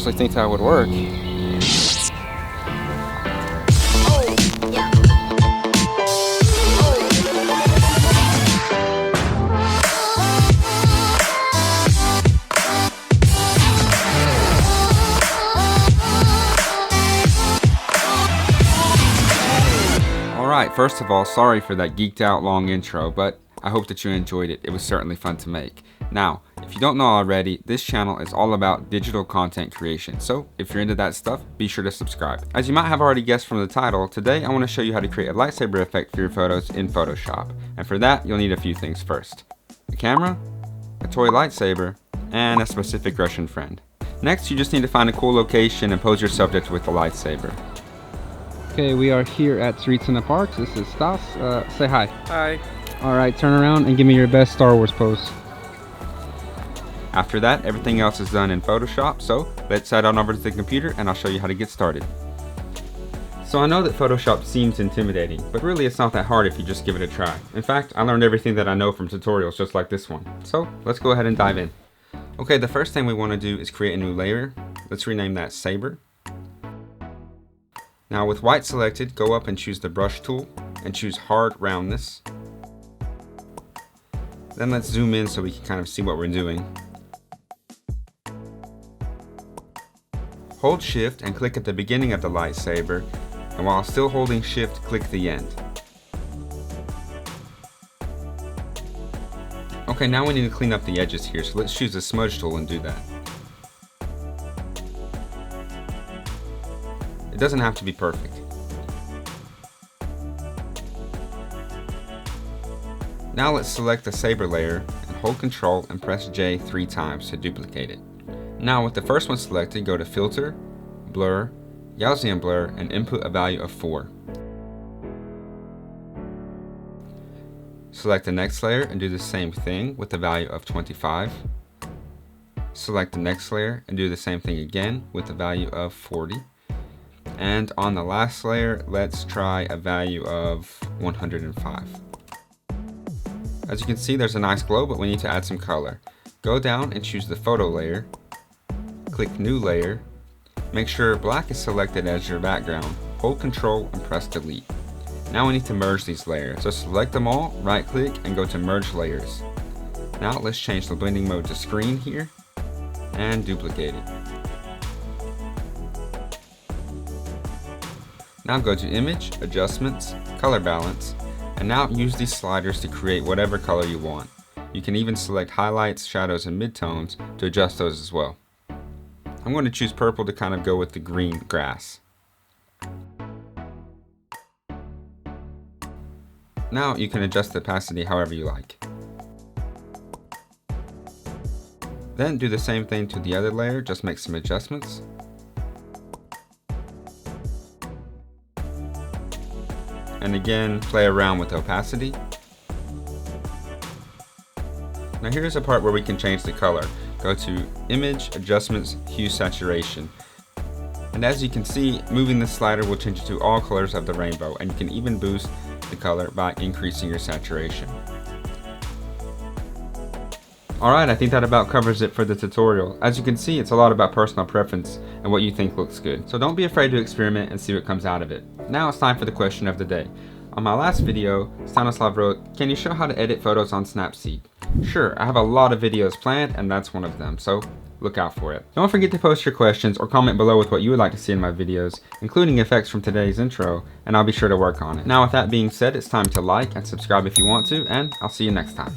actually think that would work. Alright, first of all, sorry for that geeked out long intro, but I hope that you enjoyed it. It was certainly fun to make. Now, if you don't know already, this channel is all about digital content creation, so if you're into that stuff, be sure to subscribe. As you might have already guessed from the title, today I want to show you how to create a lightsaber effect for your photos in Photoshop. And for that, you'll need a few things first. A camera, a toy lightsaber, and a specific Russian friend. Next, you just need to find a cool location and pose your subject with the lightsaber. Okay, we are here at Streets in the Parks. This is Stas. Say hi. Hi. Alright, turn around and give me your best Star Wars pose. After that, everything else is done in Photoshop, so let's head on over to the computer and I'll show you how to get started. So I know that Photoshop seems intimidating, but really it's not that hard if you just give it a try. In fact, I learned everything that I know from tutorials just like this one. So let's go ahead and dive in. Okay, the first thing we want to do is create a new layer. Let's rename that Saber. Now with white selected, go up and choose the brush tool and choose hard roundness. Then let's zoom in so we can kind of see what we're doing. Hold shift and click at the beginning of the lightsaber, and while still holding shift, click the end. Okay, now we need to clean up the edges here, so let's choose the smudge tool and do that. It doesn't have to be perfect. Now let's select the saber layer and hold Ctrl and press J 3 times to duplicate it. Now with the first one selected, go to Filter, Blur, Gaussian Blur, and input a value of 4. Select the next layer and do the same thing with a value of 25. Select the next layer and do the same thing again with a value of 40. And on the last layer, let's try a value of 105. As you can see, there's a nice glow, but we need to add some color. Go down and choose the photo layer, click new layer, make sure black is selected as your background, hold Ctrl and press delete. Now we need to merge these layers, so select them all, right click and go to merge layers. Now let's change the blending mode to screen here and duplicate it. Now go to Image, Adjustments, Color Balance, and now use these sliders to create whatever color you want. You can even select highlights, shadows, and midtones to adjust those as well. I'm going to choose purple to kind of go with the green grass. Now you can adjust the opacity however you like. Then do the same thing to the other layer, just make some adjustments. And again, play around with opacity. Now here's a part where we can change the color. Go to Image, Adjustments, Hue, Saturation. And as you can see, moving this slider will change it to all colors of the rainbow, and you can even boost the color by increasing your saturation. Alright, I think that about covers it for the tutorial. As you can see, it's a lot about personal preference and what you think looks good. So don't be afraid to experiment and see what comes out of it. Now it's time for the question of the day. On my last video, Stanislav wrote, "Can you show how to edit photos on Snapseed?" Sure, I have a lot of videos planned and that's one of them, so look out for it. Don't forget to post your questions or comment below with what you would like to see in my videos, including effects from today's intro, and I'll be sure to work on it. Now with that being said, it's time to like and subscribe if you want to, and I'll see you next time.